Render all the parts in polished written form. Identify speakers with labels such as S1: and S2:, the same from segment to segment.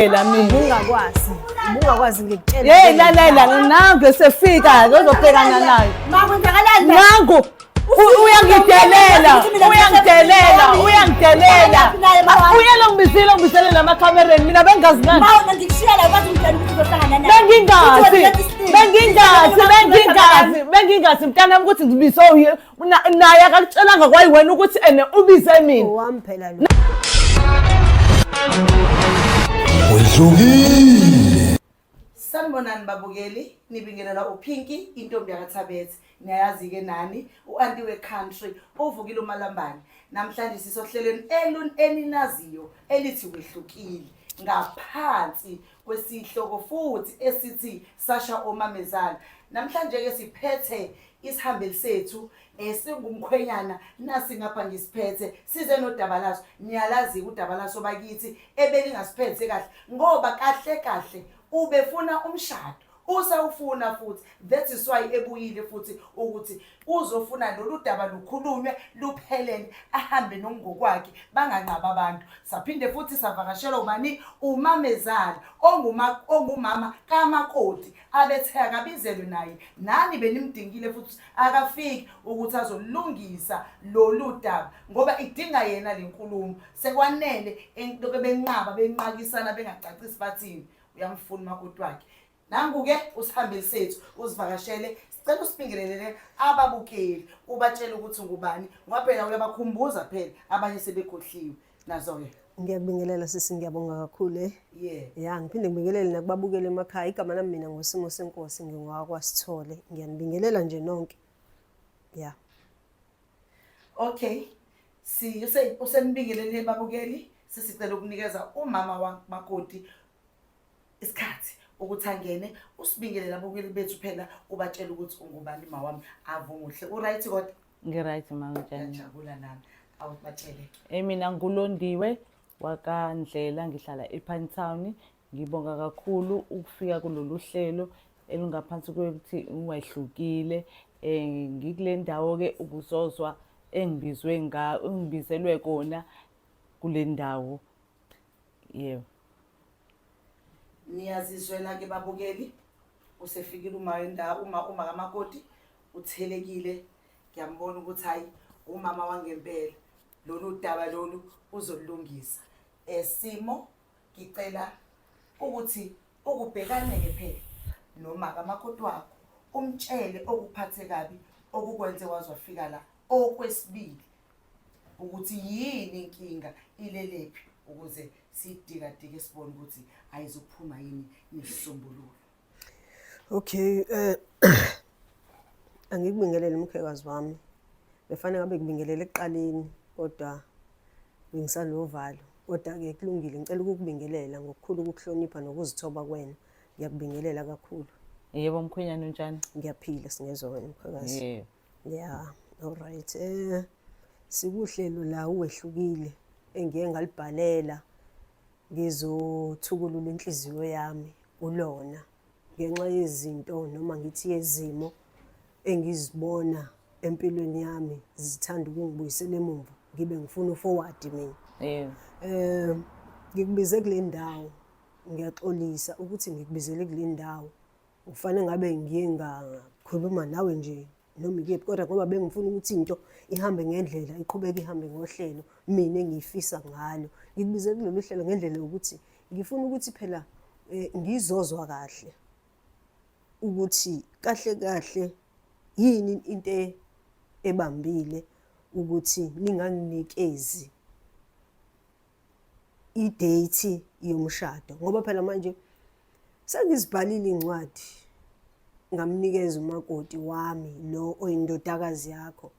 S1: Phela mina
S2: Ungakwazi ngikutshela.
S1: hey lalela nangu esefika ngizobhekana naye.
S2: Makwenzakalani?
S1: Nangu uyangidelela. Uyangibizile lamakhamereni mina bengazi nani.
S2: Mawuna ngikushiyela ukwazi umntwana ukuthi uzohlangana naye.
S1: Bengingazi mntana ukuthi ngibizo naye akakutshelanga kwayiwena ukuthi ene ubize mina.
S2: Owami phela lo.
S3: Wedlukile.
S4: Sanibonani babukeli, nibingelela uPinky intombi yakathabethe. Niyayazi ke nani uanti weCountry uvukile uMalambane. Namhlanje sisohlelweni eninaziyo elithi wehlukile ngaphansi kwesihloko futhi esithi Sasha Omamezala. Namhlanje ke siphethe isihambeli sethu singumkhwenyana nasi ngapha ngisiphethe size nodaba laso. Niyalazi udaba laso bakithi ebelingasiphethe kahle ngoba kahle ubefuna umshado usawufuna futhi that is why ebuyile futhi ukuthi uzofuna lolu daba lukhulunywe luphelele ahambe nomngokwakhe banganqaba abantu. Saphinde futhi savakashela ubani uMamezala ongumama kaMakoti abethe akabizelwe naye nani benimdingile futhi akafiki ukuthi azolungisa lolu daba ngoba idinga yena lenkulumo sekwanele entoke benqakisana bengacacisi bathini uyamfuna umakoti wakhe. Nangu-ke usihambeli sethu uzivakashele sicela usibingelele ababukeli ubatshele ukuthi ngubani ngoba phela uyabakhumbuza phela abanye sebekhohliwe nazo-ke.
S2: Ngiyakubingelela sisi, ngiyabonga kakhulu ya ngiphinde ngibingelele nakubabukela emakhaya. Igama lami mina ngosimo senkosi ngingwakwasithole. Ngiyanibingelela nje nonke ya.
S4: Okay, usenibingelele babukeli sisicela ukunikeza umama wamakoti isikhathi ukuthi angene usibingelela abukeli bethu phela ubatshela ukuthi ungubani ma wami avumuhle. Uright kodwa?
S1: Ngiright mangijani.
S4: Ngiyajabula nami. Awubatshele.
S1: Mina ngulondiwe wakandlela ngihlala ePinetown. Ngibonga kakhulu ukufika kulolu hlelo elungaphansi kokuthi wehlukile. Ngikule ndawo ke ukuzozwa engibizelwe kona kule ndawo. Yebo.
S4: Niyazizwela ke babukeli usefikile uma kamakoti uthelekile. Ngiyambona ukuthi hayi umama wangempela lolu daba lolu uzolungisa. Simo ngicela ukuthi ukubhekane ke phela noma kamakoti wakho umtshele okuphathe kabi okukwenze wazwafika la. Okwesibili ukuthi yini inkinga ilelephi ukuze sidikadike sibone ukuthi ayizophuma yini nesisombululo.
S2: Okay, angikubingelele umkhekazi wami. Befanele ngabe ngibingelele ekuqaleni kodwa bengisanovalo. Kodwa ke kulungile ngicela ukukubingelela ngokukhulu ukuhlonipha nokuzithoba kwena. Ngiyakubingelela kakhulu.
S1: Yebo mkhwenyana unjani?
S2: Ngiyaphila singezwe wena mkhekazi.
S1: Yebo.
S2: Yeah, all right. Sikuhlelo la uwehlukile engiye ngalibhalela ngizothukulula inhliziyo yami ulona ngenxa yezinto noma ngithi yezimo engizibona empilweni yami zithanda ukungibuyisela emuva ngibe ngifuna forward mina.
S1: Yebo.
S2: Ngikubize kule ndawo ngiyaxolisa ukuthi ngikubizele kule ndawo ufanele ngabe ngiye ngakhuluma nawe nje noma ikephi kodwa ngoba bengifuna ukuthi into ihambe ngendlela iqhubeke ihambe ngohlelo mina engiyifisa ngalo. Ngikubize kulolu hlelo ngendlela ukuthi ngifuna ukuthi phela ngizozwa kahle ukuthi kahle yini into ebambile ukuthi ninganginikezi i-date yomshado ngoba phela manje sengizibhalile incwadi ngamnikeza umakoti wami lo oyindodakazi yakho.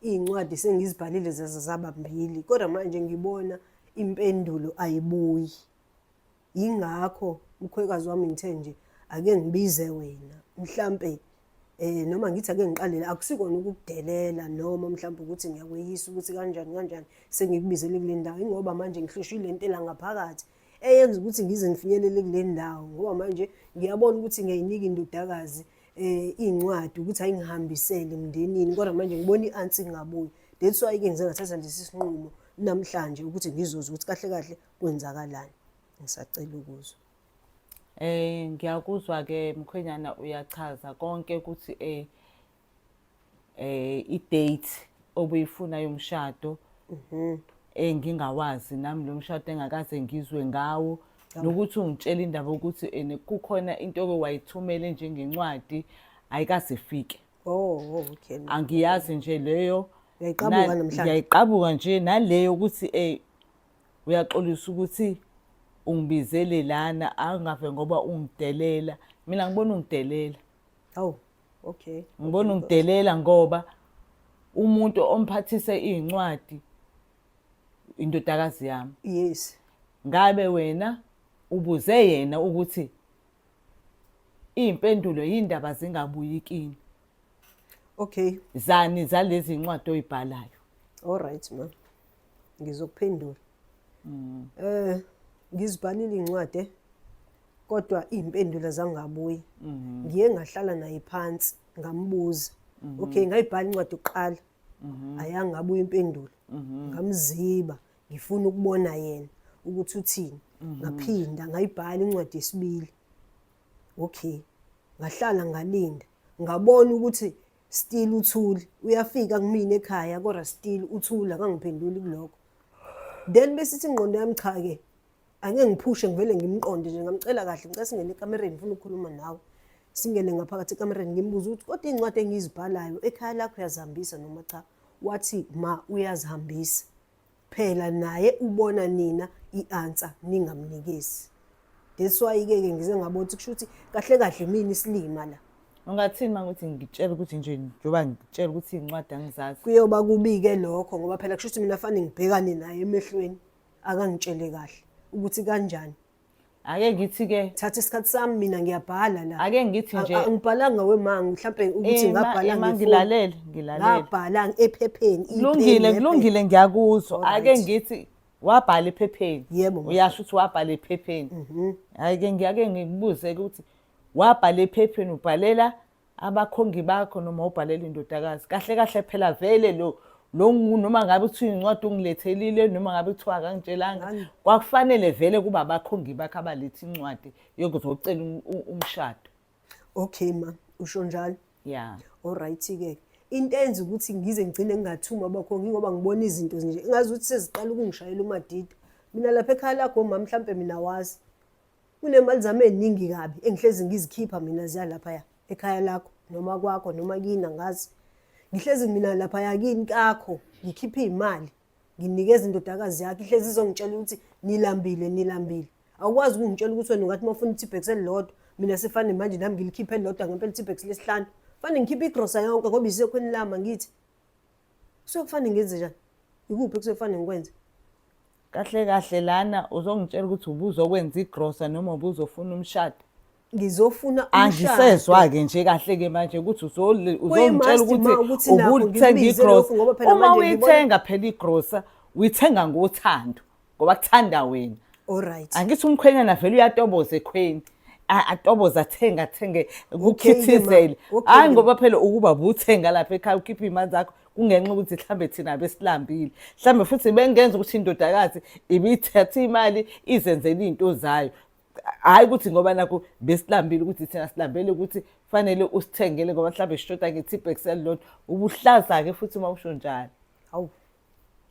S2: Incwadi sengizibhalile zabambili kodwa manje ngibona impendulo ayibuyi. Yingakho umkhwekazi wami ngithe nje ake ngibize wena mhlambe noma ngithi ake ngiqale akusikona ukukudelela noma mhlawumbe ukuthi ngiyakweyisa ukuthi kanjani sengikubizele kule ndawo ingoba manje ngihlushile intela ngaphakathi eyenza ukuthi ngize ngifinyelele kule ndawo ngoba manje ngiyabona ukuthi ngiyayinika indodakazi incwadi ukuthi ayingihambisele emndenini kodwa manje ngibona iansi ngabuyi. That's why ke ngize ngathatha lesi sinqumo namhlanje ukuthi ngizozwe ukuthi kahle kwenzakalani. ngisacela ukuzwa.
S1: Ngiyakuzwa ke mkhwenyana uyachaza konke ukuthi i-date obuyifuna yomshado ngingawazi nami lo mshado engakaze ngizwe ngawo nokuthi ungitshela indaba ukuthi kukhona into wayithumele njengencwadi ayikaze ifike.
S2: Okay.
S1: Angiyazi nje leyo.
S2: Uyayiqabuka namhlanje.
S1: Ngiyayiqabuka nje naleyo ukuthi uyaxolisa ukuthi ungibizele lana angave ngoba ungidelela. Mina ngibona ungidelela.
S2: Okay.
S1: Ngibona ungidelela ngoba umuntu omphathise izincwadi indodakazi yami.
S2: Yes.
S1: Ngabe wena ubuze yena ukuthi impendulo yindaba zingabuyi kini.
S2: Okay.
S1: Zani zalezi incwadi oyibhalayo.
S2: All right ma. Ngizokuphendula. Ngizibhalile incwadi kodwa impendulo zangabuyi. Ngiye ngahlala naye phansi ngambuza. Okay, ngayibhala incwadi uqala. Ayangabuyi impendulo. Ngamziba, ngifuna ukubona yena ukuthi uthini. Ngaphinda ngayibhala incwadi yesibili. Okay. Ngahlala ngalinda. Ngabona ukuthi still uthuli uyafika kumina ekhaya kodwa still uthula akangiphenduli kuloko. Then besithi ingqondo yami cha ke angeke ngiphushe ngivele ngimqonde nje ngamcela kahle ngicela singene ekamereni ngifuna ukukhuluma nawe. Singene ngaphakathi ekamereni ngimbuza ukuthi kodwa incwadi engizibhalayo ekhaya lakho uyazihambisa noma cha. Wathi ma uyazihambisa. Phela naye ubona nina i-answer ningamnikezi. That's why ke ngize ngabona ukuthi kusho ukuthi kahle kahle mina isilima la.
S1: Ungathini mangithi ngitshela ukuthi nje njoba ngitshela ukuthi incwadi angizazi.
S2: Kuyoba kubike lokho ngoba phela kusho ukuthi mina fanele ngibhekane naye emehlweni akangitshele kahle ukuthi kanjani.
S1: Ake ngithi ke
S2: Thatha isikhathi sami mina ngiyabhala la.
S1: Ake ngithi nje
S2: angibhalanga wemanga mhlambe ukuthi ngabhala
S1: ngilalela.
S2: Ngabhala ephepheni.
S1: Kulungile ngiyakuzwa. Ake ngithi wabhala ephepheni.
S2: Yebo.
S1: Uyasho ukuthi wabhala ephepheni. Ake ngikubuze ukuthi wabhala ephepheni ubhalela abakhongi bakho noma ubhalela indodakazi. Kahle kahle phela vele lo noma ngabe uthi incwadi ungilethelile noma ngabe kuthiwa akangitshelanga kwakufanele vele kuba abakhongi bakho abalethe incwadi yokuzocela umshado.
S2: Okay ma, usho njalo?
S1: Yeah.
S2: All right ke. Into enza ukuthi ngize ngigcine ngingathuma abakhongi ngoba ngibona izinto nje engazi ukuthi seziqala ukungishayela umadida. Mina lapha ekhaya lakho mama mhlambe mina wazi. Kunemali zami eziningi kabi engihlezi ngizikhipha mina ziya lapha ekhaya lakho noma kwakho noma kina ngazi. Ngihlezi mina lapha yakini kakho ngikhipha imali nginikeza indodakazi yakhe ihlezi izongitshela ukuthi nilambile. Awukwazi ukungitshela ukuthi wena ungathi mawufuna i-Tipex elilodwa mina sefane manje nami ngilikhipha elilodwa ngempela i-Tipex lesihlanu. Fanele ngikhiphe igrosa yonke ngoba isekhona lama ngithi. Kusokufanele ngenze njani? Ikuphi kusokufanele ngikwenze?
S1: Kahle kahle lana uzongitshela ukuthi ubuzokwenza igrosa noma ubuzofuna umshado.
S2: Ngizofuna
S1: umshado. Angisezwa ke nje kahle ke manje ukuthi uzongitshela ukuthi ubuthenga igrosa. Uma uyithenga phela igrosa uyithenga ngothando ngoba kuthanda wena.
S2: All right.
S1: Angithi umkhwenyana vele uyatoboza ekhweni. Atoboza thenge ukukhithizela. Hayi ngoba phela ukuba buthenga lapha ekhaya ukhipha imali zakho kungenxa ukuthi mhlambe thina besilambile. Mhlambe futhi bengenza ukuthi indodakazi ibithatha imali izenzele izinto zayo. Hayi ukuthi ngoba nakho besilambile ukuthi thina silambele ukuthi fanele usithengele ngoba mhlambe sishoda nge-Tipex elilodwa ubuhlaza ke futhi uma usho njalo.
S2: Hawu.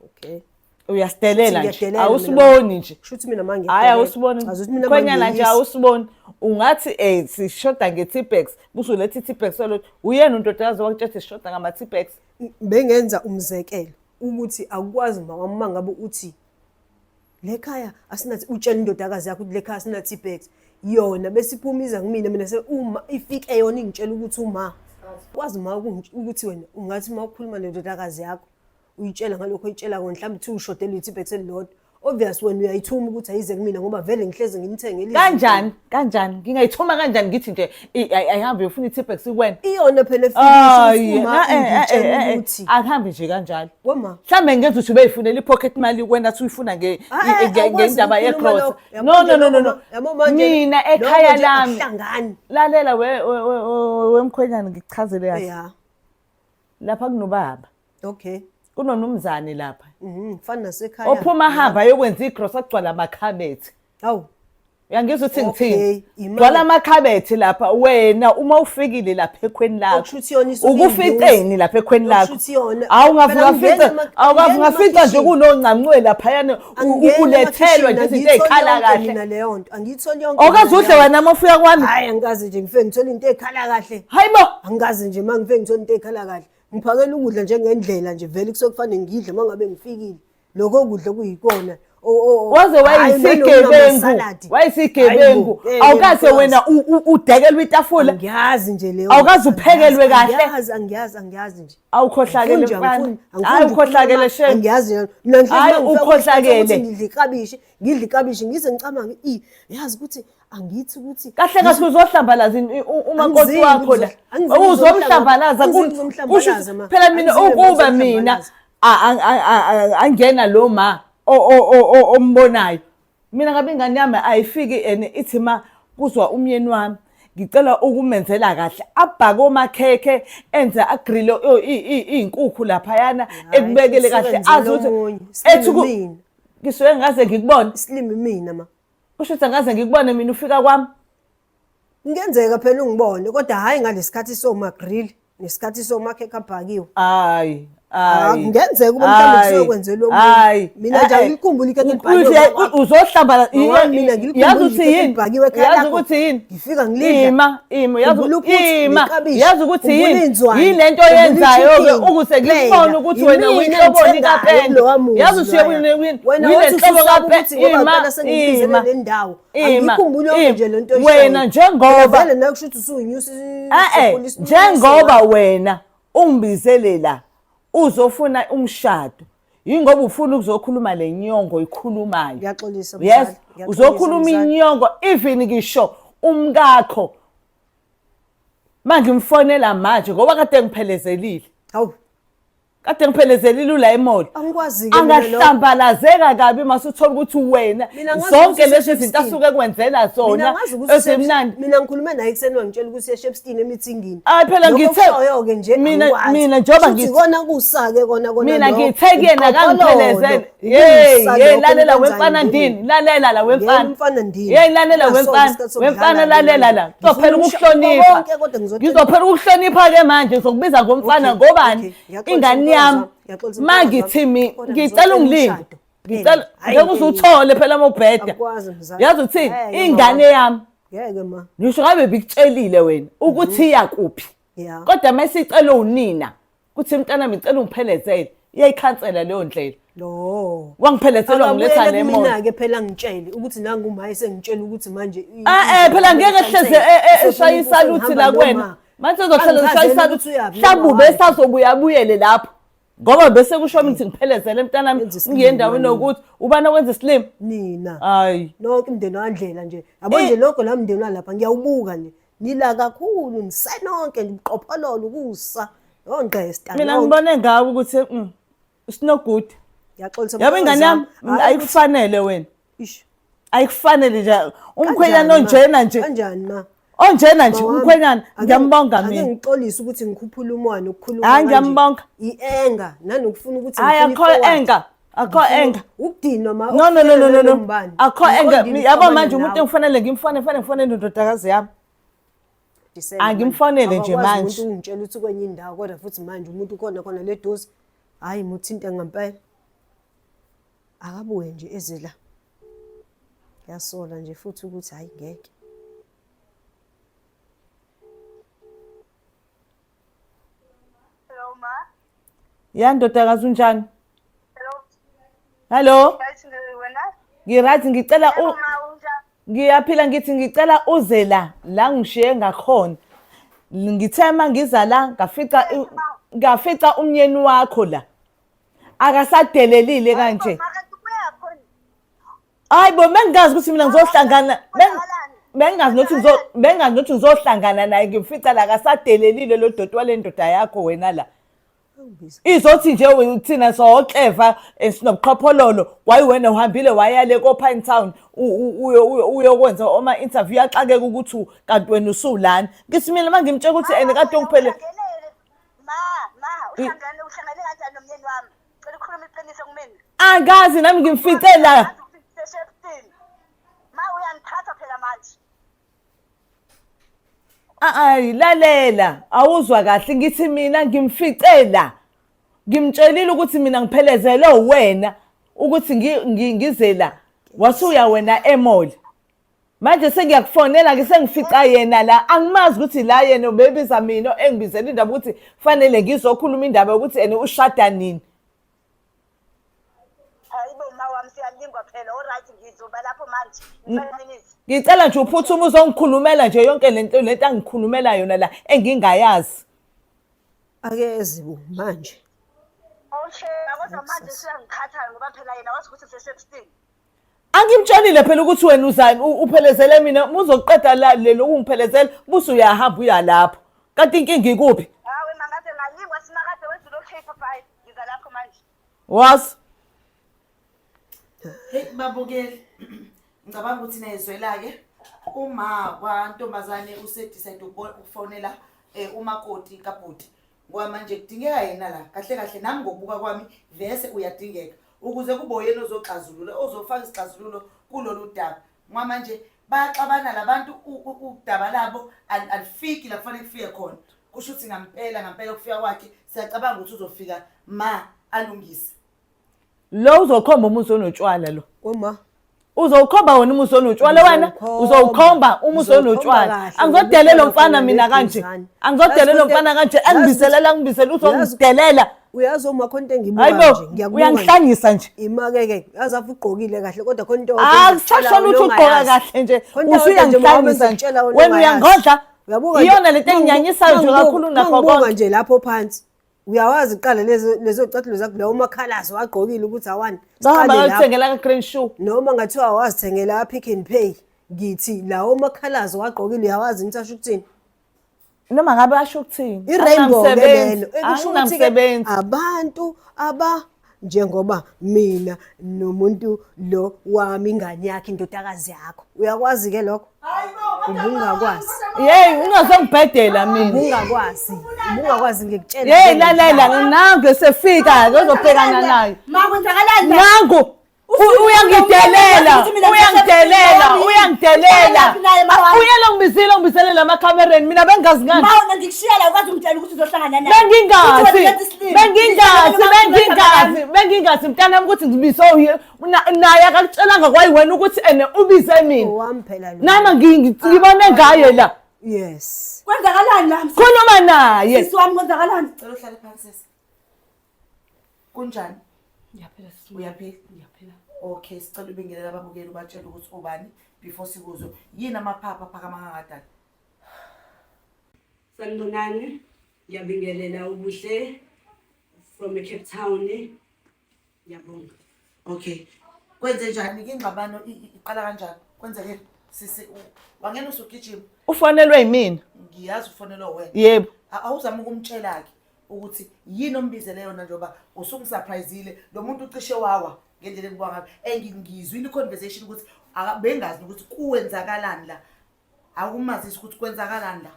S2: Okay.
S1: Uyasidelela nje. Awusiboni nje.
S2: Shuthi mina manje.
S1: Hayi awusiboni. Khwenyana nje awusiboni. Ungathi sishoda nge-Tipex busulethe i-Tipex elilodwa uyena undodakazi wakutshela sishoda ngama-Tipex.
S2: Bengenza umzekelo ukuthi akwazi mama ngabe uthi lekhaya asinathi utshela indodakazi yakho ukuthi lekhaya asinathi Tipex yona besiphumiza mina uma ifike yona ingitshela ukuthi uma kwazi ma ukuthi wena ungathi mawukhuluma nendodakazi yakho uyitshela ngalokho oyitshela kona mhlawumbe uthi ushodela iTipex elilodwa obvious wena uyayithuma ukuthi ayize kumina ngoba vele ngihleze ngimthengele
S1: kanjani ngingayithuma kanjani ngithi nje ayihambe ufuna iTipex kuwena
S2: iyona phela efika uma ukuthi
S1: akuhambe nje kanjalo
S2: wema
S1: mhlambe ngenza ukuthi ubeyifunela ipocket money kuwena athi uyifuna ngendaba yegrosa no mina ekhaya lami lalela wemkhwenyana ngikuchazele kahle lapha kunobaba
S2: okay
S1: kunomnumzane lapha
S2: mfana nasekhaya
S1: ophuma hamba yokwenza igrosa kugcwala amakhabethi
S2: hawu
S1: Uyangizwa ukuthi
S2: Okay,
S1: ngithini?
S2: imali.
S1: Gcwala amakhabethi lapha wena uma ufikile lapha ekhweni lakho.
S2: Okusho ukuthi yona isuke
S1: Ukuficeni lapha ekhweni lakho.
S2: Okusho ukuthi yona-
S1: Awungafica nje kunoncancwe laphayana ulethelwa nje izinto ey'khala kahle.
S2: mina leyo nto angiyitholi yonke.
S1: Awukaze udle wena uma ufika kwami?
S2: Hayi angikaze nje ngifike ngithola into ekhala kahle.
S1: Hayi bo.
S2: Angikaze nje uma ngifike ngithola into ekhala kahle. Ngiphakela ukudla njengendlela nje vele kusokufanele ngidle uma ngabe ngifikile. Lokho kudla kuyikona.
S1: Waze wayisigebengu awukaze wena udekelwe itafula.
S2: Angiyazi nje leyo.
S1: Awukaze uphekelwe kahle.
S2: Angiyazi nje.
S1: Awukhohlakele mfana. Hayi ukhohlakele shame.
S2: Angiyazi mina
S1: Hayi ukhohlakele.
S2: ngidla ikabishi ngise ngicabanga yazi ukuthi angithi ukuthi
S1: Kahle kahle uzohlambalaza umakoti wakho la. Uzomhlambalaza kusho phela mina ukuba mina angena lo ma ombonayo. Mina ngabe ingane yami ayifiki ithi ma kuzwa umyeni wami ngicela ukumenzela kahle abhaka omakhekhe enze agrille izinkukhu laphayana ekubekele kahle azi ukuthi ethi ngisuke ngaze ngikubone
S2: isilimi mina ma.
S1: Kusho ukuthi ngaze ngikubone mina ufika kwami.
S2: Kungenzeka phela ungibone kodwa hayi ngalesikhathi somagrill nesikhathi somakhekhe abhakiwe.
S1: Hayi
S2: Kungenzeka ube mhlawumbe kusokwenzelwa umuntu. Mina nje angikhumbula ikhekhe libhakiwe.
S1: Uzohlambala
S2: Mina
S1: yazi ukuthi yini? Yazi ukuthi yini?
S2: Ngifika ngilidla.
S1: Yazi ukuthi yini lento oyenzayo ke ukuze ngikubone ukuthi wena uyinhloboni kaPenda. Yazi usuyebona uyinhlobo kaPenda.
S2: Lendawo angikhumbula nje lento
S1: wena njengoba
S2: vele nakusho ukuthi usuyinyusa
S1: njengoba wena ungibizele la uzofuna umshado yingoba ufuna ukuzokhuluma lenyongo ikhulumayo.
S2: Ngiyaxolisa
S1: yes uzokhuluma inyongo even ngisho umkakho manje ngimfonela manje ngoba kade ngiphelezelile.
S2: Hawu
S1: kade ngiphelezelile ula emall.
S2: Angikwazi ke
S1: Angahlambalazeka kabi masuthola ukuthi wena zonke lezi zinto asuke kwenzela zona ezimnandi.
S2: Mina ngikhulume naye kuseni wangitshela ukuthi eShepstone emithingini.
S1: Hayi phela
S2: ngithe nje
S1: mina njoba ngithi
S2: kona kusake kona
S1: mina ngithe kuyena akangiphelezele. Hey lalela wemfana ndini lalela la wemfana. Hey lalela wemfana lalela la. Uzophela ukuhlonipha. Ngizophela ukuhlonipha ke manje ngizokubiza ngomfana ngobani ingane yami mangithi ngicela ungilinde. Ngicela ngeke uzuthole phela amobheda. Yazi uthini ingane yami
S2: ngeke ma
S1: ngisho ngabe bikutshelile wena ukuthi iya kuphi. Kodwa mesicela unina kuthi umntana ngicela ungiphelezele iyayikhansela leyo ndlela.
S2: Lo
S1: wangiphelezela ngiletha le moto.
S2: Mina ke phela ngitshele ukuthi nangu umaye sengitshela ukuthi manje
S1: phela ngeke hleze eshaya isaluthi la kuwena. Manje uzohlala eshaya isaluthi mhlawumbe besazobuya buyele lapho. Ngoba bese kusho ukuthi ngiphelezele emntanami ngiye endaweni ukuthi ubani wenza isilimo
S2: nina.
S1: Hayi
S2: nonke imndeni wandlela nje yabo nje lokho la mndeni walapha ngiyawubuka nje nila kakhulu nisenonke ndiqophololo ukusa yongqesta.
S1: Mina ngibone ngawe ukuthi it's no good.
S2: Ngiyaxolisa
S1: yabo ingane yami ayikufanele wena.
S2: Ish
S1: ayikufanele nje umkhwenyana onjena nje.
S2: Kanjani ma
S1: onjena nje umkhwenyana ngiyambonga mina.
S2: Ake ngixolisa ukuthi ngikhuphula umoya ukukhuluma
S1: hayi ngiyambonga.
S2: Ienga nanokufuna ukuthi
S1: hayi akho enga akho enga
S2: ukudinwa ma
S1: no akho enga yabo manje umuntu engifanele ngifanele indodakazi yami. Angimfonele nje manje
S2: umuntu ungitshela ukuthi kwenye indawo kodwa futhi manje umuntu khona le dosi hayi muthinta ngempela akabuye nje ezela yasola nje futhi ukuthi hayi ngeke.
S1: ya ndodakazi unjani? Hello ngirathi ngicela ngiyaphila ngithi ngicela uze la ngishiye ngakhona. Ngithe mangiza la ngafica umyeni wakho la akasadelelile kanje. Hayi bo mengazi ukuthi mina ngizohlangana bengazi nokuthi ngizohlangana naye ngimfica la akasadelelile lo doti wale ndoda yakho wena la. Izothi nje uthina sokleva esinobuqhophololo wayiwena uhambile wayale koPine Town uyokwenza oma interview yaxakeka ukuthi kanti wena usulana. Ngithi mina mangimtshela ukuthi kade ungiphele
S3: uhlangane kanjani nomyeni wami? Cela ukhuluma iqiniso kumina.
S1: Angazi nami ngimfice la.
S3: Ma uyangithatha
S1: Ayi lalela, awuzwa kahle ngithi mina ngimficela. Ngimtshelile ukuthi mina ngiphelezele wena ukuthi ngize la. Wasuya wena emall. Manje sengiyakufonela ke sengifica yena la. Angimazi ukuthi la yena ubebiza mina engibizela indaba ukuthi kufanele ngizokhuluma indaba ukuthi ene ushada nini.
S3: Hayibo mama wami siyalingwa phela. Alright ngizoba lapho manje. 5 minutes.
S1: Ngicela nje uphuthuma uzongikhulumela nje yonke lento angikhulumela yona la engingayazi.
S2: Ake ezibu manje.
S3: Okay, kodwa manje siyangikhathala ngoba phela yena wathi ukuthi se-16.
S1: Angimtshelile phela ukuthi wena uzani uphelezele mina uzoqeda la lelo ungiphelezela busu uyahamba uyalapho. Kanti inkinga ikuphi?
S3: Hawe mangabe ngalingwa simakade wenza lo K for 5. Ngiza lapho manje.
S1: Was
S4: Hey babukeli. Ngicabanga ukuthi nezwela ke uma kwantombazane usedecide ukufonela umakoti kaBhuti. Ngoba manje kudingeka yena la kahle kahle nami ngokubuka kwami vese uyadingeka ukuze kube yena ozoxazulula ozofaka isixazululo kulolu daba. Ngoba manje baxabana labantu udaba labo alifiki la kufanele kufike khona. Kusho ukuthi ngampela kufika kwakhe siyacabanga ukuthi uzofika alungise.
S1: lo uzokhomba umuso onotshwala lo.
S2: Uma
S1: Uzokhomba wena umuso onotshwala wena uzokhomba umuso onotshwala. Angizodelela umfana mina kanje. Angizodelela umfana kanje angibisela uzongidelela.
S2: uyazi uma khona into engibuka nje ngiyakubona.
S1: Uyangihlangisa nje.
S2: Imake yazi afu ugqokile kahle kodwa khona into
S1: Akusashona ukuthi ugqoka kahle nje. Usuyangihlangisa nje. Wena uyangodla.
S2: Uyabuka
S1: iyona lento enginyanyisayo nje kakhulu nakho konke
S2: nje lapho phansi. Uyawazi iqala lezo cathulo zakho la umakhalazi wagqokile ukuthi awani
S1: Bahamba bayothengela ka Green Shoe.
S2: noma ngathiwa wazithengela Pick n Pay ngithi la umakhalazi wagqokile uyawazi ngisasho ukuthini
S1: Noma ngabe asho ukuthini?
S2: iRainbow lelo ekusho ukuthi
S1: Anginamsebenzi.
S2: abantu njengoba mina nomuntu lo wami ingane yakhe indodakazi yakho uyakwazi ke lokho ungakwazi
S1: Hey ungazongibhedela mina.
S2: ungakwazi ngikutshela
S1: Hey lalela nangu sefika ngizobhekana naye.
S3: Ma kwenzakalani?
S1: Nangu uyangidelela. Uyela ngibizele lamacamereni mina bengazi ngani.
S3: Mawona ngikushiyela ukwazi umtshela ukuthi uzohlangana naye.
S1: Bengingazi mntana ukuthi ngibiso naye akakutshelanga kwayi wena ukuthi ene ubize mina.
S2: wami phela lo
S1: Nama ngibone ngaye la.
S2: yes
S3: Kwenzakalani la?
S1: Khuluma naye.
S3: Sisi wami kwenzakalani?
S4: Cela uhlale phansi sisi. Kunjani?
S3: Ngiyaphela sisi.
S4: Uyaphila? Ngiyaphila. Okay, sicela ubingelela ababukeli ubatshela ukuthi ubani before sikuzwe. Yini amaphapha phakama kangadala?
S5: Sanibonani, ngiyabingelela ubuhle from Cape Town. Ngiyabonga.
S4: Okay. Kwenze njani ingxabano iqala kanjani? Kwenzeke sisi wangena usugijima.
S1: Ufonelwe yimina.
S4: Ngiyazi ufonelwa wena.
S1: Yebo.
S4: Awuzama ukumtshela ke ukuthi yini ombizele yona njoba usungisurpriseile lo muntu ucishe wawa ngendlela ekubuka ngayo engingizwile conversation ukuthi bengazi ukuthi kuwenzakalani la akumazisi ukuthi kwenzakalani la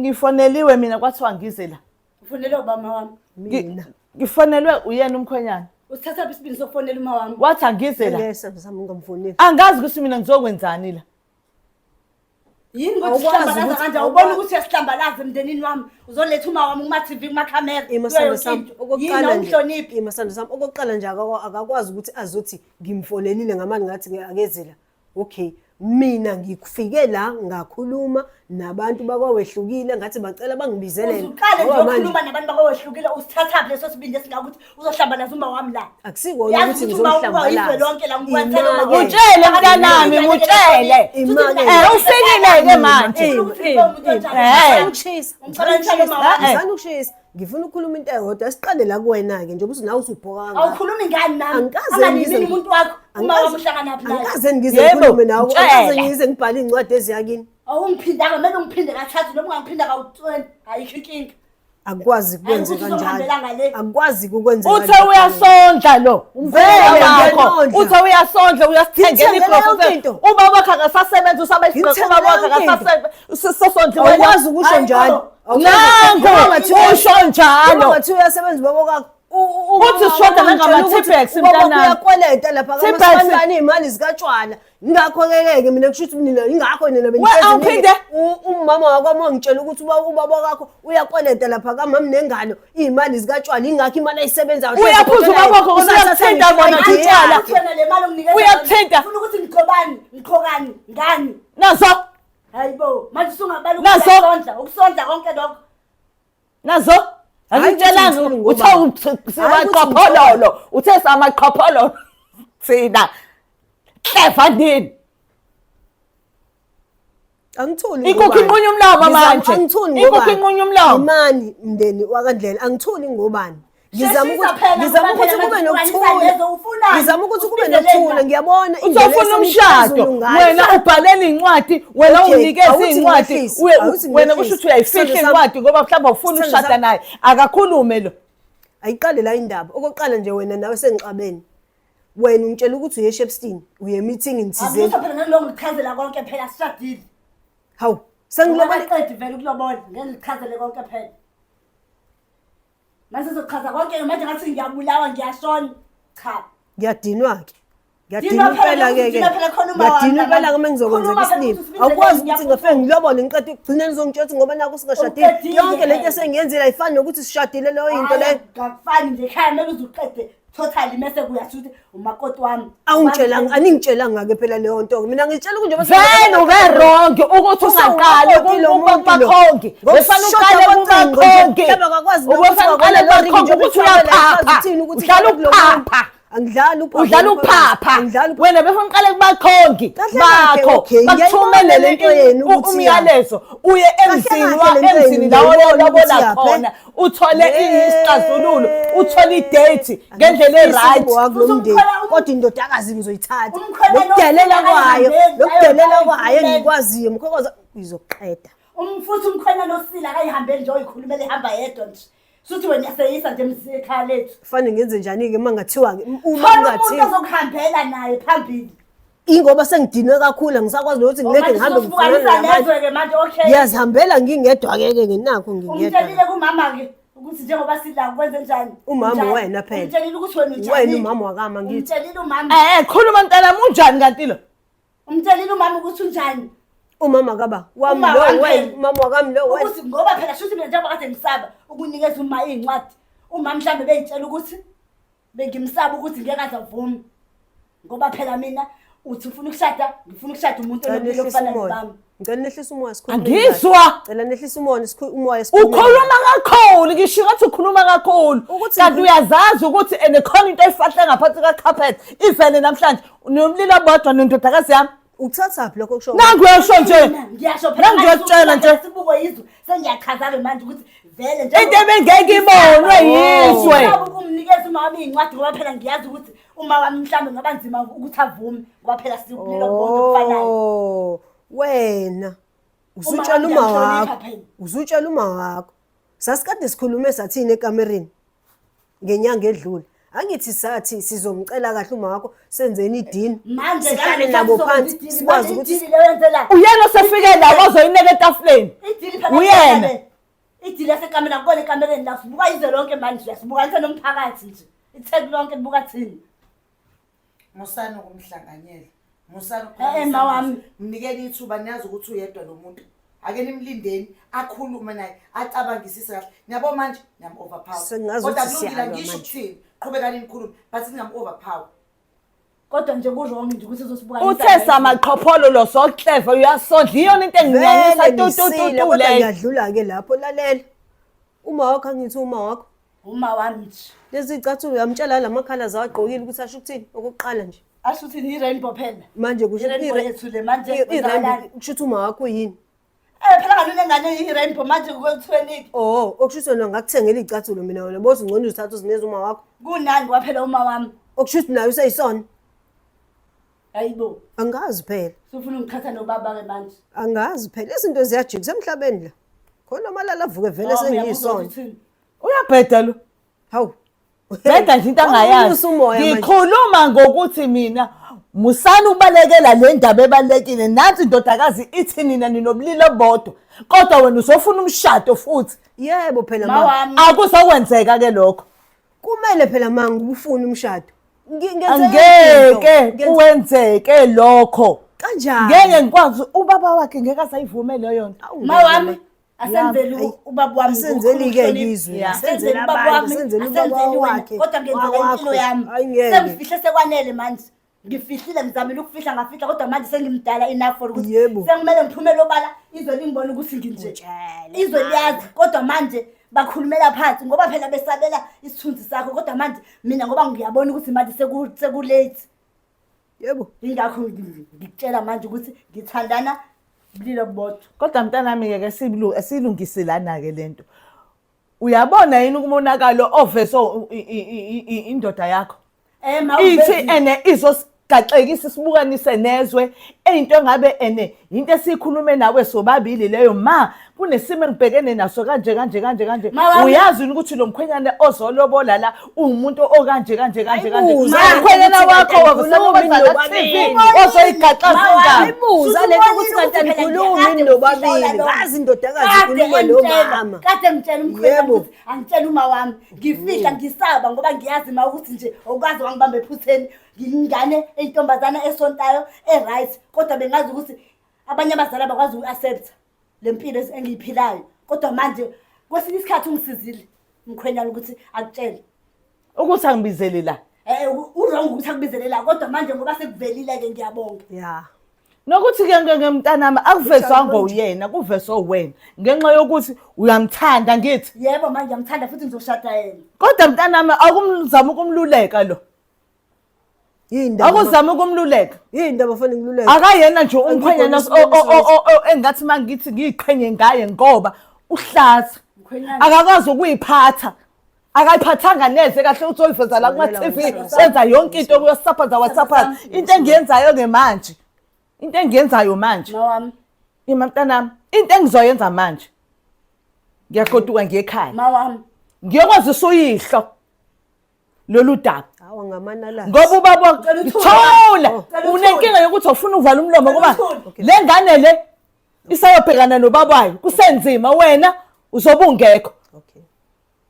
S1: Ngifoneliwe mina kwathiwa ngize la.
S3: Ufonele ubaba wami.
S2: mina
S1: Ngifonelwe uyena umkhwenyana.
S3: Usithatha isibindi sokufonela uma wami.
S1: Wathi angize la.
S2: ngeke sami ngamfoneli
S1: Angazi ukuthi mina ngizokwenzani la.
S3: Yini ukuthi
S2: Awukwazi
S3: sihlambalaza
S2: ukuthi-
S3: kanje ubona ukuthi uyahlambalaza emndenini wami. Uzoletha uma wami kuma TV kuma camera.
S2: imasando sami
S3: Yini
S2: okokuqala nje
S3: umhloniphi?
S2: imasando sami okokuqala nje akakwazi ukuthi azothi ngimfonelile ngamani ngathi akezela okay mina ngikufike la ngakhuluma nabantu bakwawehlukile ngathi bacela bangibizelele
S3: Uqale nje
S2: ngoba manje
S3: ukukhuluma nabantu bakwehlukile usithatha leso sibindi esingakuthi uzohlambalaza uma wami la.
S2: akusikona
S3: Yazi
S2: ukuthi
S3: ukuthi uma uba izwe
S2: ngizohlambalaza
S3: lonke la ngikwenzela uma
S2: Imake.
S1: Utshele mntanami utshele.
S2: Imake.
S1: Ufikile ke manje.
S2: Ngishisa
S3: Ngicela ngishale uma wami.
S2: ngizana ukushisa ngifuna ukukhuluma into eyodwa siqale la kuwena ke njengoba usunawe usubhoka kangaka
S3: Awukhulumi ngani nami?
S2: Angikaze
S3: Anganini
S2: ngize-
S3: umuntu wakho uma
S2: Angikaze-
S3: wami uhlangana naye.
S2: angikaze ngize
S1: Yebo,
S2: ngikhulume nawe
S1: mtshele.
S2: angikaze ngize ngibhale incwadi eziyakini
S3: Awungiphindanga kumele ungiphinde kathathu noma ungangiphinda kawu-20 ayikho inkinga.
S2: akukwazi ukwenze
S3: Ukuthi
S2: kanjalo
S3: uzohambela ngale.
S2: akukwazi ukwenza
S1: Uthe uyasondla lo. Umvela wakho.
S2: ngiyasondla.
S1: Uthe uyasondla uyasithengela
S2: Ngithengela yonke
S1: iprof.
S2: into.
S1: ubaba wakhe akasasebenza usaba isiqhaqo
S2: Ngithengela
S1: ubaba wakhe
S2: yonke into.
S1: akasasondliwe.
S2: awukwazi ukusho njalo
S1: Nangu usho njalo.
S2: ungathi uyasebenza ubaba wakho
S1: Uthi ushoda ngama-Tipex mntanami.
S2: Uyakweleta lapha
S1: Tipex.
S2: kamasipalani iy'mali zikatshwala. Ingakho-ke mina kusho ukuthi mina ingakho nina
S1: awuphinde?
S2: umama wakwami wangitshela ukuthi ubaba wakho uyakweleta lapha kamama nengalo iy'mali zikatshwala ingakho imali ayisebenzayo.
S1: Uyaphuza ubaba wakho ngoba uyakuthinta bona utshwala.
S3: Wena le mali onginikeza
S1: Uyakuthinta.
S3: ufuna ukuthi ngiqhokani ngani
S1: Nazo.
S3: hayibo manje usungabala
S1: Nazo.
S3: ukusondla konke lokho
S1: Nazo.
S2: Hayi,
S1: Angitshelanga
S2: ukuthi
S1: uthe
S2: ngithini
S1: samaqhophololo. Uthe samaqhophololo. Thina. Clever nini?
S2: Angithuli
S1: Inkukhu inqunya umlomo manje.
S2: Angithuli
S1: Inkukhu inqunya umlomo.
S2: imani mndeni wakandlela angithuli ngobani. Ngizama
S3: Sheshisa
S2: ukuthi
S3: phela,
S2: ngizama
S3: ngoba
S2: ukuthi
S3: phela
S2: kube
S3: manje
S2: nokuthula.
S3: lezo ufunani?
S2: Ngizama ukuthi kube
S3: Uphindele
S2: nokuthula.
S3: na?
S2: Ngiyabona
S1: Uzofuna umshado. Wena ubhalela incwadi, wena
S2: Okay,
S1: unginikeza
S2: awuthi
S1: incwadi.
S2: ngehlise,
S1: Wena
S2: awuthi
S1: kusho
S2: ngehlise.
S1: ukuthi uyayifihla
S2: Sithando
S1: incwadi ngoba mhlawumbe ufuna
S2: Sithando
S1: ukushada
S2: sami.
S1: naye. Akakhulume lo.
S2: ayiqale la indaba. Okokuqala nje wena nawe sengixabene. Wena ungitshela ukuthi uye Shepstone, uye meeting inthizeni.
S3: Akuso phela ngaloko ngichazela konke phela sishadile
S2: Hawu, sengilobole
S3: ngilobaqedi vele ukulobola ngeke ngichazele konke phela manje sizochaza konke manje ngathi ngiyabulawa ngiyashona cha
S2: ngiyadinwa ke.
S3: Dinwa
S2: Ngiyadinwa
S3: phela
S2: impela ke.
S3: ngidinwa phela khona uma wami
S2: Ngiyadinwa impela
S3: manje.
S2: ke mengizokwenzeka
S3: Khuluma phela
S2: isilimo.
S3: ukuthi usibizele
S2: Awukwazi ukuthi
S3: ngiyaphuthuma.
S2: ngafike ngilobole ngiqede ekugcineni uzongitshela ukuthi ngoba nakho singashadile.
S3: Uqedile
S2: Yonke lento
S3: phela.
S2: esengiyenzile ayifani nokuthi sishadile leyo into
S3: Hhayi,
S2: leyo.
S3: akufani nje ekhaya kumele uze uqede totally mese kuyasho ukuthi umakoti wami
S2: Awungitshelanga aningitshelanga ke phela leyo nto. Mina ngitshela ukuthi nje
S1: Vele ube wrong ukuthi ungaqali kubakhongi. Befana uqale kubakhongi. Ubefana uqale kubakhongi ukuthi uyaphapha. Uhlala uphapha.
S2: angidlali uphapha.
S1: Udlala uphapha.
S2: Angidlali uphapha.
S1: Wena befana uqale kubakhongi
S2: Kahle
S1: bakho.
S2: kahle, okay.
S1: Bakuthumelele
S2: Ngiyayibona lento yenu ukuthi
S1: umyalezo. Uye emzini
S2: kahle lento
S1: emzini
S2: yenu,
S1: lawo
S2: ngiyayibona ukuthi
S1: lobola
S2: yaphe.
S1: khona. Uthole
S2: Yeah.
S1: isixazululo. Uthole idate ngendlela right.
S2: Kulomndeni kodwa indodakazi ngizoyithatha.
S3: Umkhwela
S2: Lokudelela
S3: lo-
S2: kwayo, lokudelela
S3: ayo-
S2: kwayo
S3: ayo-
S2: engikwaziyo mkhokoza izoqeda.
S3: umfuthi umkhwena nosila akayihambeli nje oyikhulumela ehamba yedwa nje suthi wena yaseyisa nje emzini ekhaya lethu
S2: Kufanele ngenze njani ke mangathiwa ke uma
S3: khona umuntu
S2: kungathiwa
S3: ozokuhambela naye phambili
S2: ingoba sengidinwe kakhulu angisakwazi nokuthi ngileke ngihambe ngifuna nabantu.
S3: nezwe-ke manje okay
S2: Ngiyazihambela ngingedwa ke nginakho ngingedwa.
S3: umtshelile kumama-ke ukuthi njengoba sila kwenze njani
S2: Umama
S3: Unjani?
S2: wena phela.
S3: umtshelile ukuthi wena
S2: Wena
S3: unjani
S2: umama wakama ngithi.
S3: umtshelile umama
S1: Khuluma mntana munjani kanti lo?
S3: umtshelile umama ukuthi unjani
S2: Umama kaba wami
S3: Uma
S2: lo
S3: wami
S2: wena
S3: phela.
S2: umama wakami lo wena.
S3: ukuthi ngoba phela shuthi mina njengoba kade ngisaba ukunikeza uma iy'ncwadi uma mhlawumbe bey'tshela ukuthi bengimsaba ukuthi ngeke azavumi ngoba phela mina uthi ufuna ukushada ngifuna ukushada umuntu
S2: Ngicela
S3: onompilo
S2: nehlisa
S3: okufana
S2: umoya.
S3: nobami
S2: Ngicela nehlisa umoya sikhulume.
S1: Angizwa.
S2: Cela nehlisa umoya sikhulume.
S1: Ukhuluma kakhulu ngisho ngathi ukhuluma kakhulu
S2: Ukuthi
S1: kanti uyazazi ukuthi khona into efahle ngaphansi ka-carpet ivele namhlanje nomlilo bodwa nendodakazi yami
S2: Uthathaphi lokho kusho?
S1: nangu uyasho nje
S3: ngiyasho
S1: nangu uyakutshela nje
S3: sibuko yizwe sengiyachaza-ke manje ukuthi vele nje
S1: into ebengeke ibonwe yizwe
S3: ukumnikeza uma wami iy'ncwadi ngoba phela ngiyazi ukuthi uma wami mhlawumbe ngaba nzima ukuthi avume ngoba phela siwubulilo bonke okufanayo
S2: Oh, wena
S3: Uma
S2: uzutshela
S3: wami
S2: uma
S3: ngiyamuhlonipha
S2: wakho.
S3: phela.
S2: Uzutshela uma wakho. Sasikade sikhulume sathini ekamereni ngenyanga edlule. Angithi sathi sizomcela kahle uma wakho senzeni idini.
S3: manje
S2: Sihlale nabo phansi sikwazi ukuthi
S3: idili leyo yenzela
S1: uyena osefike la ozoyineka etafuleni
S3: idili phela
S1: Uyena.
S3: idili yasekamereni akubona ekamereni la sibuka izwe lonke manje siyasibukanisa nomphakathi nje itheku lonke libuka thini
S4: musani ukumhlanganyela musani
S3: Ma wami.
S4: mnikele ithuba niyazi ukuthi uyedwa lo muntu ake nimlindeni akhulume naye acabangisise kahle niyabo manje niyam-overpower
S2: Sengazi
S4: kodwa
S2: ukuthi
S4: kulungile
S2: siyalwa
S4: ngisho
S2: manje.
S4: ukuthini qhubekani nikhulume but ningam-overpower
S3: kodwa nje kurong nje ukuthi uzosibuka
S1: uthe samaqhopholo lo so clever uyasondla iyona into enginyanyisa
S2: Vele nisile,
S1: tutututu
S2: kodwa
S1: leyo
S2: ngiyadlula ke lapho lalela. Uma wakho angithi uma wakho.
S3: uma wami nje
S2: Lezi icathulo uyamtshela lamakhala zawagqokile ukuthi asho ukuthini okokuqala nje.
S3: asho ukuthi i-rainbow phela
S2: Manje kusho
S3: i-rainbow yethu le manje
S2: i-rainbow kusho ukuthi uma wakho yini?
S3: phela ngalule ngane i-rainbow manje kwethiweniki
S2: Oh, okusho ukuthi ngakuthengela icathulo mina wena bothi ngcono uzithatha uzineza uma wakho.
S3: kunani kwaphela uma wami
S2: Okusho ukuthi nayo useyisona.
S3: hayibo
S2: Angazi phela.
S3: sufuna ungikhatha nobaba-ke manje
S2: Angazi phela izinto ziyajikisa emhlabeni la. Khona amalala avuke vele
S3: Noma uyabuzwa
S2: sengiyisona.
S3: ukuthi uthini?
S1: uyabheda lo
S2: Hawu.
S1: bheda nje into angayazi
S2: Umoya manje.
S1: ngikhuluma ngokuthi mina musani ubalekela le ndaba ebalulekile nansi indodakazi ithi nina ninobulilo bodwa kodwa wena usofuna umshado futhi
S2: Yebo phela
S3: Ma
S2: mama.
S3: wami
S1: akuzokwenzeka ke lokho
S2: kumele phela manje ubufuna umshado.
S1: Angeke uwenzeke lokho.
S2: Kanjani?
S1: Ngeke ngikwazi ubaba wakhe ngeke asayivumele leyo nto.
S3: Mawami asenzeli ubaba wami.
S2: Asenzeli-ke ngizwe.
S3: Asenzeli ubaba wami.
S2: Asenzeli ubaba wakhe.
S3: Kodwa ngenzela impilo yami. Sengifihle sekwanele manje. Ngifihlile ngizamile ukufihla ngafihla kodwa manje sengimdala enough for ukuthi sengimele ngiphumele obala izwe lingibona ukuthi nginje. Izwe liyazi kodwa manje bakhulumela phansi ngoba phela besabela isithunzi sakho kodwa manje mina ngoba ngiyabona ukuthi manje sekulate.
S2: Yebo.
S3: Ingakho ngikutshela manje ukuthi ngithandana bulilo bodwa.
S1: Kodwa mntanami-ke esilungiselana-ke lento. Uyabona yini ukumonakalo oveso indoda yakho? Ithi ene izosigaxekisa isibukanise nezwe into engabe ene into esikhulume nawe sobabili leyo ma kunesimo engibhekene naso kanje. Uyazi ukuthi lo mkhwenyane ozolobola la umuntu okanje. Umkhwenyana wakho wakusebenza la TV ozoyigaxaza.
S2: Ayibuza lento ukuthi kanti anikhulumi nobabili. Ngazi indodakazi ikhuluma nomama.
S3: Kade ngitshela umkhwenyana ukuthi angitshela uma wami ngifihla ngisaba ngoba ngiyazi ma ukuthi nje okwazi wangibamba ephutheni ngingane entombazana esontayo right kodwa bengazi ukuthi abanye abazali abakwazi uaccept lempilo engiyiphilayo kodwa manje kwesinye isikhathi ungisizile mkhwenyana ukuthi akutshele
S1: ukuthi angibizele la.
S3: Urong ukuthi akubizele la kodwa manje ngoba sekuvelile ke ngiyabonga.
S2: Ya.
S1: Nokuthi ke ngemntanami akuvezwanga uyena kuvezwe wena ngenxa yokuthi uyamthanda ngithi.
S3: Yebo manje ngiyamthanda futhi ngizoshada yena.
S1: Kodwa mntanami akumzama ukumluleka lo. Akuzama ukumluleka.
S2: Yindaba fanele ngiluleke.
S1: Akayena nje umkhwenyana engathi mangithi ngiyiqhenye ngaye ngoba uhlaza. Akakwazi ukuyiphatha. Akayiphathanga neze kahle uthi oyiveza la kuma TV senza yonke into kuyosapha za WhatsApp. Into engiyenzayo ke manje. Into engiyenzayo manje.
S3: Mawami.
S1: Mntanami, into engizoyenza manje. Ngiyagoduka ngiyekhaya.
S3: Mawami.
S1: Ngiyokwazisa uyihlo. Lolu daba.
S2: Hawa ngamanala.
S1: Ngoba ubaba thola unenkinga yokuthi ufuna uvala umlomo ngoba le ngane le isayobhekana nobaba wayo kusenzima wena uzobe ungekho.
S2: Okay.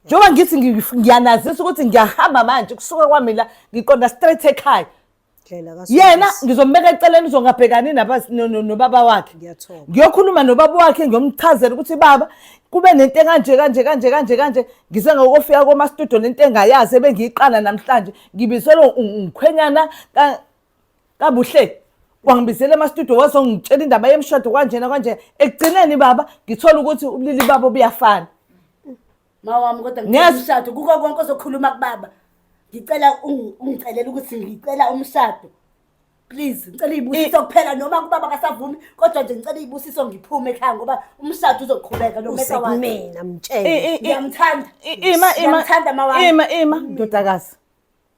S1: Njoba ngithi ngiyanazisa ukuthi ngiyahamba manje kusuka kwami la ngiqonda straight ekhaya. Yena ngizombeka eceleni uzongabhekani nobaba wakhe.
S2: Ngiyathola.
S1: Ngiyokhuluma nobaba wakhe ngiyomchazela ukuthi baba kube nento kanje ngize ngokufika koma studio lento engayazi ebengiyiqala namhlanje ngibizelwe umkhwenyana kabuhle wangibizela ema studio wazongitshela indaba yemshado kanje ekugcineni baba ngithola ukuthi ubulili babo buyafana.
S3: Mawami kodwa ngiyashado kuko konke ozokhuluma kubaba. Ngicela ungicelela ukuthi ngicela umshado. Please ngicela ibusiso kuphela noma kubaba kasavumi kodwa nje ngicela ibusiso ngiphume ekhaya ngoba umshado uzoqhubeka lo meka wakhe.
S2: Mina mtshele.
S3: Ngiyamthanda.
S1: Ima ndodakazi.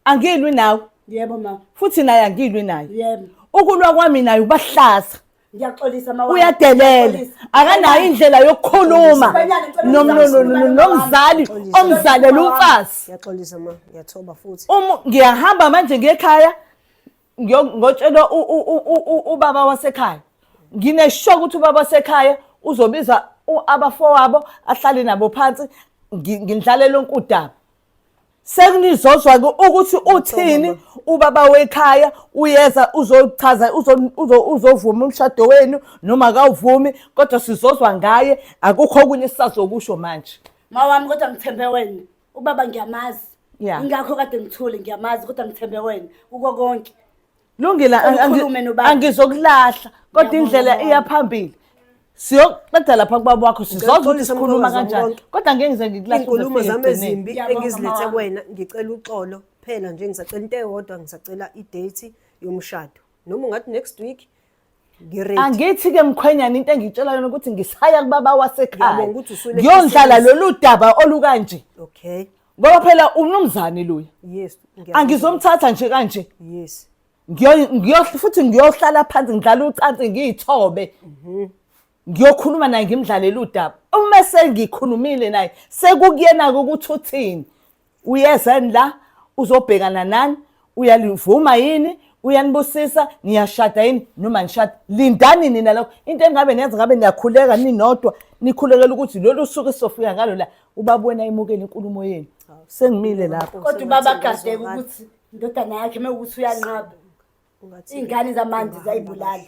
S1: Angilwi nawe.
S3: Yebo ma.
S1: Futhi naye angilwi naye.
S3: Yebo.
S1: Ukulwa kwami naye ubahlaza.
S3: Ngiyaxolisa mawami.
S1: Uyadelela. Akanayo indlela yokukhuluma. Nomzali omzalela umfazi.
S2: Ngiyaxolisa ma, ngiyathoba futhi.
S1: Ngiyahamba manje ngekhaya ngotshela ubaba wasekhaya. Ngineshoka ukuthi ubaba wasekhaya uzobiza abafowabo ahlale nabo phansi ngindlale lonke udaba. Sekunizozwa ukuthi uthini ubaba wekhaya uyeza uzochaza uzovuma umshado wenu noma akawuvumi kodwa sizozwa ngaye akukho okunye sisazokusho manje.
S3: Mawami kodwa ngithembe wena. Ubaba ngiyamazi.
S1: Yeah.
S3: Ingakho kade ngithule ngiyamazi kodwa ngithembe wena uko konke.
S1: Lungile angizokulahla kodwa indlela iyaphambili. Siyoqeda lapha kubaba wakho sizozwa isikhuluma kanjani kodwa ngeke ngize ngikulahle
S2: inkulumo zami ezimbi engizilethe kuwena ngicela uxolo phela nje ngisacela into eyodwa ngisacela idate yomshado noma ungathi next week ngiready.
S1: Angithi ke mkhwenyana into engitshela yona ukuthi ngisaya kubaba wasekhaya.
S2: Ngiyabonga ukuthi usule
S1: ngiyondlala lolu daba olukanje.
S2: Okay.
S1: Ngoba phela umnumzane lo.
S2: Yes.
S1: Angizomthatha nje kanje.
S2: Yes.
S1: Futhi ngiyohlala phansi ngidlala ucansi ngiyithobe. Ngiyokhuluma naye ngimdlalela udaba. Uma sengikhulumile naye sekukuyena ukuthi uthini. Uyezani la uzobhekana nani? Uyalivuma yini? Uyanibusisa niyashada yini noma nishada? Lindani nina lokho. Into engabe nenza ngabe niyakhuleka ninodwa nikhulekela ukuthi lolu suku sofika ngalo la ubabona emukela inkulumo yenu. Sengimile lapho.
S3: Kodwa ubaba agadeke ukuthi indodana yakhe mewukuthi uyanqaba.
S2: Ungathi
S3: Iy'ngane zamanje zayibulala.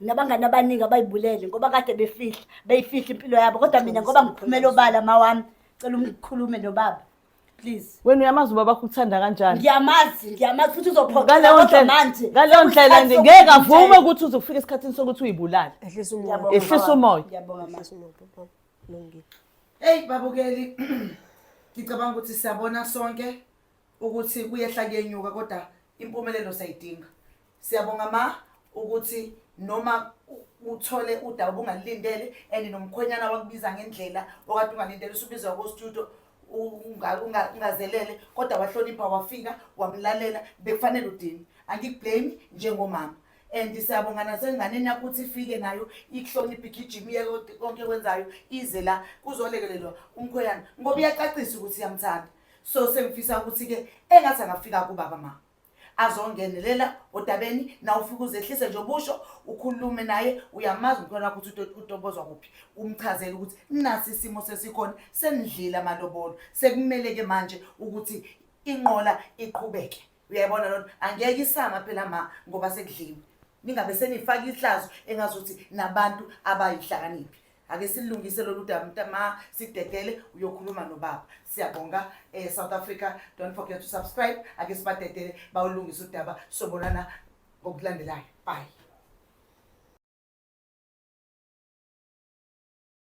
S3: Nabangani abaningi abayibulele ngoba kade beyifihla impilo yabo. Kodwa mina ngoba ngiphumela obala mawami, cela ungikhulume nobaba. Please.
S1: Wena uyamazi ubaba ukuthanda kanjani?
S3: Ngiyamazi futhi uzophoqa
S1: Ngaleyo ndlela ngeke avume ukuthi uzofika esikhathini sokuthi uyibulale.
S2: ehlisa umoya.
S1: Ehlisa umoya.
S3: Ngiyabonga mama.
S2: Ehlisa umoya papa. Lungile.
S4: Hey babukeli, ngicabanga ukuthi siyabona sonke ukuthi kuyehla kuyenyuka kodwa impumelelo sayidinga. Siyabonga ukuthi noma uthole udaba obungalindele and nomkhwenyana wakubiza ngendlela okade ungalindele usubizwa ko studio ungazelele kodwa wahlonipha wafika wamlalela bekufanele udini. Angikublame njengomama. And siyabonga nasenganeni yakho ukuthi ifike nayo ikuhlonipha igijimiye konke kwenzayo ize la kuzolekelelwa umkhwenyana ngoba iyacacisa ukuthi iyamthanda. So sengifisa ukuthi ke engathi angafika kubaba ma azongenelela odabeni na ufika uzehlise nje obusho ukhulume naye uyamazi umkhwenyana ukuthi utobozwa kuphi umchazele ukuthi nasi isimo sesikhona senidlila amalobolo sekumele ke manje ukuthi inqola iqhubeke. Uyayibona lona angeke isama phela ma ngoba sekudliwe. Ningabe senifaka ihlazo engazuthi nabantu abayihlakaniphi. Ake silungise lolu daba sidedele uyokhuluma nobaba. Siyabonga South Africa, don't forget to subscribe. Ake sibadedele bawulungisa udaba sobonana ngokulandelayo. Bye.